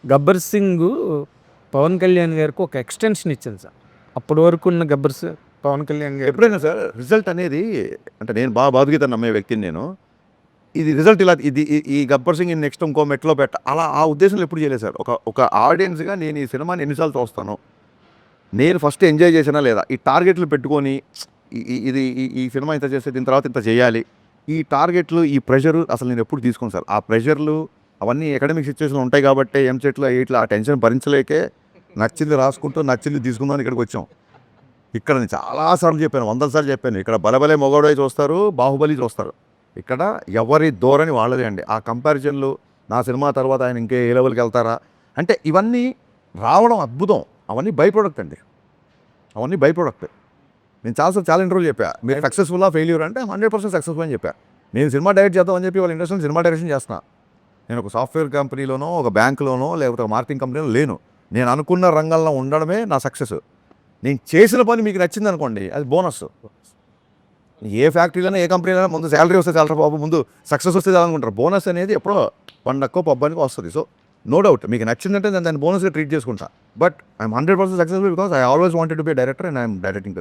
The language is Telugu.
'గబ్బర్ సింగ్' పవన్ కళ్యాణ్ గారికి ఒక ఎక్స్టెన్షన్ ఇచ్చింది సార్. అప్పటి వరకు ఉన్న పవన్ కళ్యాణ్ గారు ఎప్పుడైనా సార్ రిజల్ట్ అనేది అంటే నేను భగవద్గీత నమ్మే వ్యక్తిని నేను. ఇది రిజల్ట్ ఇలా ఈ 'గబ్బర్ సింగ్' నెక్స్ట్ ఇంకో మెట్లో అలా ఆ ఉద్దేశంలో ఎప్పుడు చేయలేదు సార్. ఒక ఆడియన్స్‌గా నేను ఈ సినిమాని ఎన్నిసార్లు చూస్తాను, నేను ఫస్ట్ ఎంజాయ్ చేసినా లేదా, ఈ టార్గెట్లు పెట్టుకొని ఈ సినిమా ఇంత చేస్తే దీని తర్వాత ఇంత చేయాలి, ఈ టార్గెట్లు, ఈ ప్రెషరు అసలు నేను ఎప్పుడు తీసుకోను సార్. ఆ ప్రెషర్లు అవన్నీ అకాడమిక్ సిచ్యువేషన్లు ఉంటాయి కాబట్టి ఎంసెట్లు ఇట్లా ఆ టెన్షన్ భరించలేకే నచ్చింది రాసుకుంటూ నచ్చింది తీసుకుందామని ఇక్కడికి వచ్చాం. ఇక్కడ నేను చాలాసార్లు చెప్పాను, 100 సార్లు చెప్పాను. ఇక్కడ బలబలే మొగోడై చూస్తారు, బాహుబలి చూస్తారు. ఇక్కడ ఎవరి ధోరణి వాళ్ళదే అండి. ఆ కంపారిజన్లు నా సినిమా తర్వాత ఆయన ఇంకే ఏ లెవెల్కి వెళ్తారా అంటే ఇవన్నీ రావడం అద్భుతం. అవన్నీ బై ప్రోడక్ట్ అండి, అవన్నీ బై ప్రోడక్ట్. నేను చాలా ఇంటర్వ్యూలు చెప్పా, మీరు సక్సెస్ఫుల్లా ఫెయిల్యూర్ అంటే 100% సక్సెస్ఫుల్ అని చెప్పా. నేను సినిమా డైరెక్ట్ చేద్దామని చెప్పి వాళ్ళ ఇండస్ట్రీలో సినిమా డైరెక్షన్ చేస్తున్నా. నేను ఒక సాఫ్ట్వేర్ కంపెనీలోనో ఒక బ్యాంకులోనో లేకపోతే ఒక మార్కెటింగ్ కంపెనీలో లేను. నేను అనుకున్న రంగంలో ఉండడమే నా సక్సెస్. నేను చేసిన పని మీకు నచ్చింది అనుకోండి, అది బోనస్. ఏ ఫ్యాక్టరీలోనే ఏ కంపెనీలో ముందు శాలరీ వస్తే చాలరా బాబు, ముందు సక్సెస్ వస్తే చాలనుకుంటారు. బోనస్ అనేది ఎప్పుడో పండక్కో పబ్బానికో వస్తుంది. సో నో డౌట్ మీకు నచ్చిందంటే నేను దాన్ని బోనస్గా ట్రీట్ చేసుకుంటా. But I'm 100% successful because I always wanted to be director and I'm directing.